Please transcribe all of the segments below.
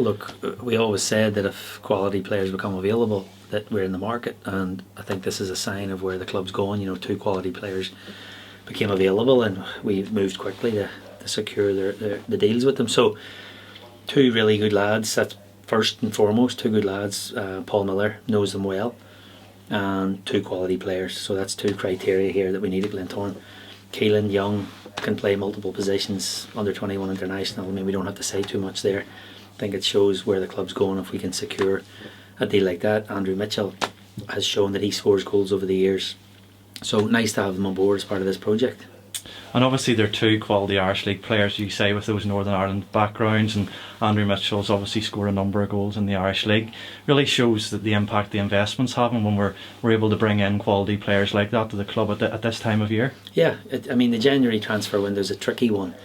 look, we always said that if quality players become available, that we're in the market, and I think this is a sign of where the club's going. You know, 2 quality players became available, and we moved quickly to secure the deals with them. So 2 really good lads. That's first and foremost, 2 good lads. Paul Miller knows them well, and 2 quality players. So that's 2 criteria here that we need at Glentoran. Keelan Young can play multiple positions, under 21 international. I mean, we don't have to say too much there. I think it shows where the club's going if we can secure a deal like that. Andrew Mitchell has shown that he scores goals over the years, so nice to have him on board as part of this project. And obviously they're 2 quality Irish League players, you say, with those Northern Ireland backgrounds, and Andrew Mitchell's obviously scored a number of goals in the Irish League. Really shows that the impact the investment's having when we're able to bring in quality players like that to the club at this time of year. Yeah, I mean, the January transfer window is a tricky one.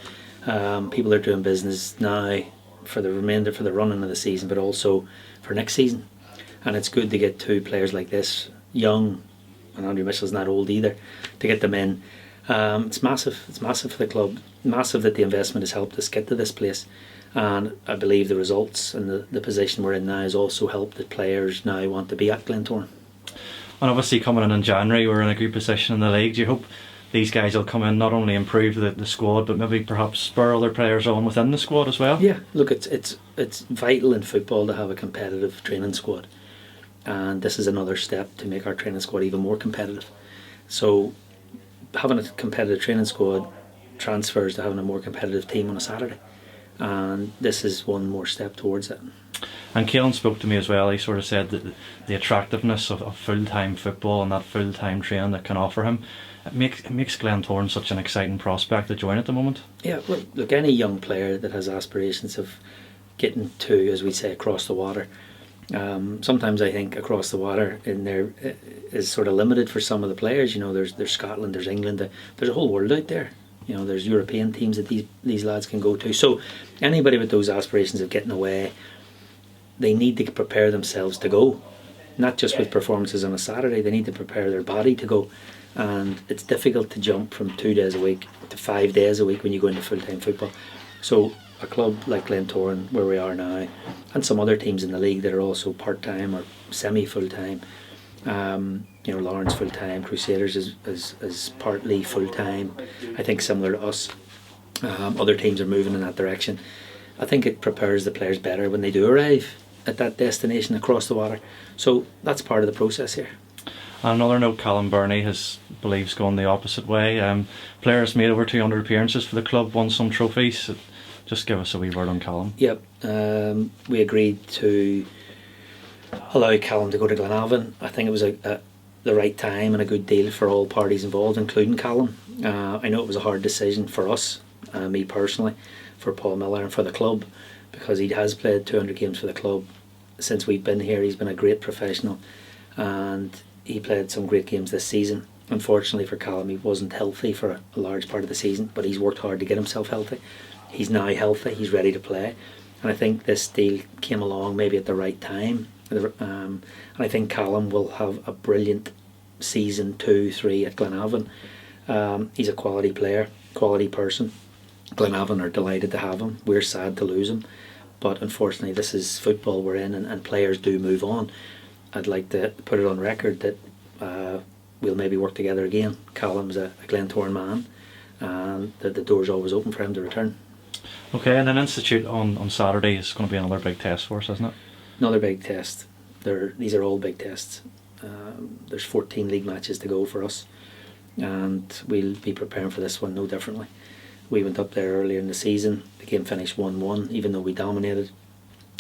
People are doing business now for the running of the season, but also for next season. And it's good to get 2 players like this, young, and Andrew Mitchell's not old either, to get them in. It's massive. It's massive for the club. Massive that the investment has helped us get to this place, and I believe the results and the position we're in now has also helped that players now want to be at Glentoran. And obviously coming in January, we're in a good position in the league. Do you hope these guys will come in, not only improve the squad, but maybe perhaps spur other players on within the squad as well? Yeah, look, it's vital in football to have a competitive training squad, and this is another step to make our training squad even more competitive. So having a competitive training squad transfers to having a more competitive team on a Saturday, and this is one more step towards it. And Keelan spoke to me as well. He sort of said that the attractiveness of full-time football and that full-time training that can offer him, it makes Glentoran such an exciting prospect to join at the moment. Yeah, well, look, any young player that has aspirations of getting to, as we say, across the water, sometimes I think across the water in there is sort of limited for some of the players. You know, there's Scotland, there's England, there's a whole world out there. You know, there's European teams that these lads can go to. So anybody with those aspirations of getting away, they need to prepare themselves to go, not just with performances on a Saturday. They need to prepare their body to go, and it's difficult to jump from 2 days a week to 5 days a week when you go into full-time football. So a club like Glentoran, where we are now, and some other teams in the league that are also part-time or semi-full-time, you know, Lawrence full-time, Crusaders is partly full-time, I think similar to us. Other teams are moving in that direction. I think it prepares the players better when they do arrive at that destination across the water. So that's part of the process here. On another note, Callum Burney believes gone the opposite way. Players made over 200 appearances for the club, won some trophies. Just give us a wee word on Callum. Yep, we agreed to allow Callum to go to Glenavon. I think it was the right time and a good deal for all parties involved, including Callum. I know it was a hard decision for us, me personally, for Paul Miller and for the club, because he has played 200 games for the club since we've been here. He's been a great professional, and he played some great games this season. Unfortunately for Callum, he wasn't healthy for a large part of the season, but he's worked hard to get himself healthy. He's now healthy, he's ready to play, and I think this deal came along maybe at the right time. And I think Callum will have a brilliant season 2-3 at Glenavon. He's a quality player, quality person. Glenavon are delighted to have him. We're sad to lose him, but unfortunately this is football we're in, and players do move on. I'd like to put it on record that we'll maybe work together again. Callum's a Glentoran man, and the door's always open for him to return. Okay, and then Institute on Saturday is going to be another big test for us, isn't it? Another big test. These are all big tests. There's 14 league matches to go for us, and we'll be preparing for this one no differently. We went up there earlier in the season. The game finished 1-1, even though we dominated,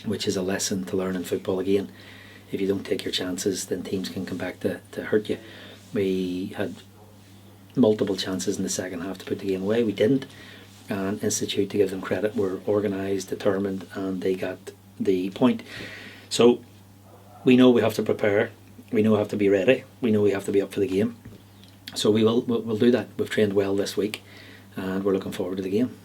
which is a lesson to learn in football again. If you don't take your chances, then teams can come back to hurt you. We had multiple chances in the second half to put the game away. We didn't. And Institute, to give them credit, were organised, determined, and they got the point. So we know we have to prepare. We know we have to be ready. We know we have to be up for the game. So we'll do that. We've trained well this week, and we're looking forward to the game.